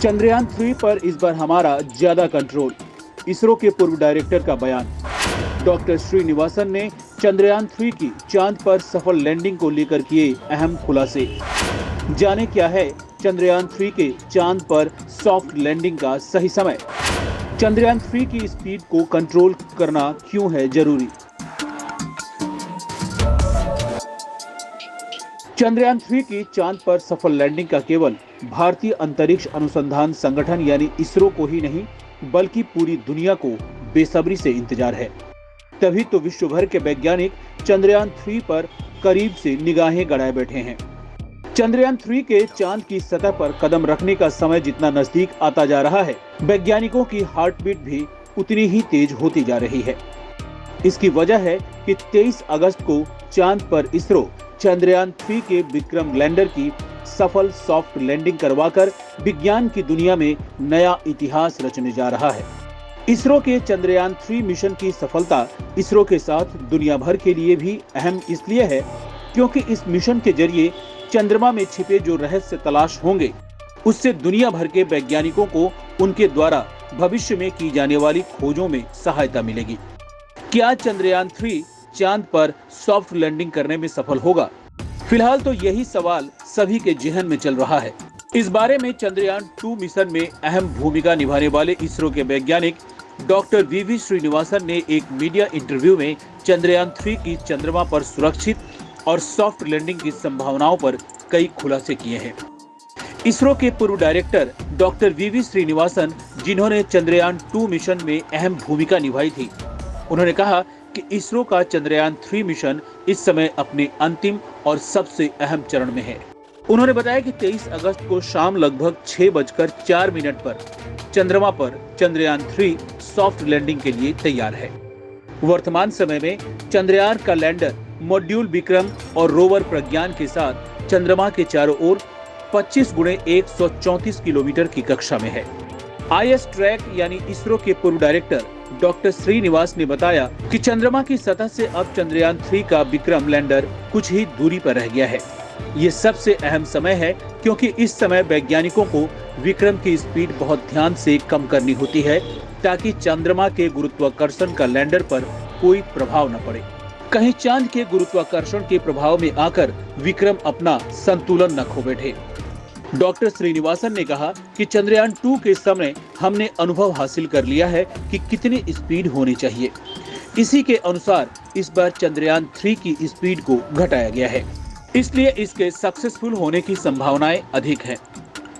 चंद्रयान 3 पर इस बार हमारा ज्यादा कंट्रोल, इसरो के पूर्व डायरेक्टर का बयान। डॉक्टर श्रीनिवासन ने चंद्रयान 3 की चांद पर सफल लैंडिंग को लेकर किए अहम खुलासे। जाने क्या है चंद्रयान 3 के चांद पर सॉफ्ट लैंडिंग का सही समय। चंद्रयान 3 की स्पीड को कंट्रोल करना क्यों है जरूरी। चंद्रयान 3 की चांद पर सफल लैंडिंग का केवल भारतीय अंतरिक्ष अनुसंधान संगठन यानी इसरो को ही नहीं बल्कि पूरी दुनिया को बेसब्री से इंतजार है। तभी तो विश्व भर के वैज्ञानिक चंद्रयान 3 पर करीब से निगाहें गड़ाए बैठे हैं। चंद्रयान 3 के चांद की सतह पर कदम रखने का समय जितना नजदीक आता जा रहा है, वैज्ञानिकों की हार्ट बीट भी उतनी ही तेज होती जा रही है। इसकी वजह है कि 23 अगस्त को चांद पर इसरो चंद्रयान 3 के विक्रम लैंडर की सफल सॉफ्ट लैंडिंग करवाकर विज्ञान की दुनिया में नया इतिहास रचने जा रहा है। इसरो के चंद्रयान 3 मिशन की सफलता इसरो के साथ दुनिया भर के लिए भी अहम इसलिए है क्योंकि इस मिशन के जरिए चंद्रमा में छिपे जो रहस्य तलाश होंगे, उससे दुनिया भर के वैज्ञानिकों को उनके द्वारा भविष्य में की जाने वाली खोजों में सहायता मिलेगी। क्या चंद्रयान 3 चांद पर सॉफ्ट लैंडिंग करने में सफल होगा? फिलहाल तो यही सवाल सभी के जेहन में चल रहा है। इस बारे में चंद्रयान 2 मिशन में अहम भूमिका निभाने वाले इसरो के वैज्ञानिक डॉक्टर वी श्रीनिवासन ने एक मीडिया इंटरव्यू में चंद्रयान 3 की चंद्रमा पर सुरक्षित और सॉफ्ट लैंडिंग की संभावनाओं पर कई खुलासे किए हैं। इसरो के पूर्व डायरेक्टर डॉक्टर वी श्रीनिवासन, जिन्होंने चंद्रयान 2 मिशन में अहम भूमिका निभाई थी, उन्होंने कहा कि इसरो का चंद्रयान 3 मिशन इस समय अपने अंतिम और सबसे अहम चरण में है। उन्होंने बताया कि 23 अगस्त को शाम लगभग 6:04 पर चंद्रमा पर चंद्रयान 3 सॉफ्ट लैंडिंग के लिए तैयार है। वर्तमान समय में चंद्रयान का लैंडर मॉड्यूल विक्रम और रोवर प्रज्ञान के साथ चंद्रमा के चारों ओर 25 × 134 किलोमीटर की कक्षा में है। IS ट्रैक यानी इसरो के पूर्व डायरेक्टर डॉक्टर श्रीनिवास ने बताया कि चंद्रमा की सतह से अब चंद्रयान 3 का विक्रम लैंडर कुछ ही दूरी पर रह गया है। ये सबसे अहम समय है क्योंकि इस समय वैज्ञानिकों को विक्रम की स्पीड बहुत ध्यान से कम करनी होती है ताकि चंद्रमा के गुरुत्वाकर्षण का लैंडर पर कोई प्रभाव न पड़े। कहीं चांद के गुरुत्वाकर्षण के प्रभाव में आकर विक्रम अपना संतुलन न खो बैठे। डॉक्टर श्रीनिवासन ने कहा कि चंद्रयान 2 के समय हमने अनुभव हासिल कर लिया है कि कितनी स्पीड होनी चाहिए। इसी के अनुसार इस बार चंद्रयान 3 की स्पीड को घटाया गया है, इसलिए इसके सक्सेसफुल होने की संभावनाएं अधिक हैं।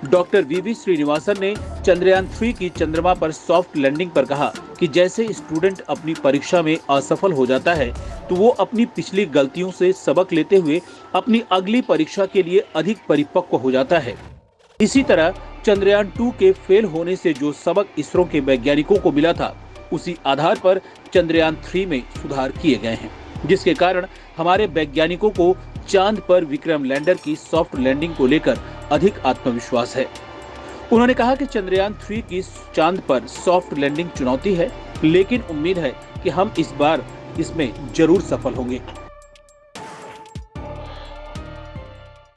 डॉक्टर वी श्रीनिवासन ने चंद्रयान 3 की चंद्रमा पर सॉफ्ट लैंडिंग पर कहा कि जैसे स्टूडेंट अपनी परीक्षा में असफल हो जाता है तो वो अपनी पिछली गलतियों से सबक लेते हुए अपनी अगली परीक्षा के लिए अधिक परिपक्व हो जाता है। इसी तरह चंद्रयान 2 के फेल होने से जो सबक इसरो के वैज्ञानिकों को मिला था, उसी आधार पर चंद्रयान 3 में सुधार किए गए हैं, जिसके कारण हमारे वैज्ञानिकों को चांद पर विक्रम लैंडर की सॉफ्ट लैंडिंग को लेकर अधिक आत्मविश्वास है। उन्होंने कहा कि चंद्रयान 3 की चांद पर सॉफ्ट लैंडिंग चुनौती है, लेकिन उम्मीद है कि हम इस बार इसमें जरूर सफल होंगे।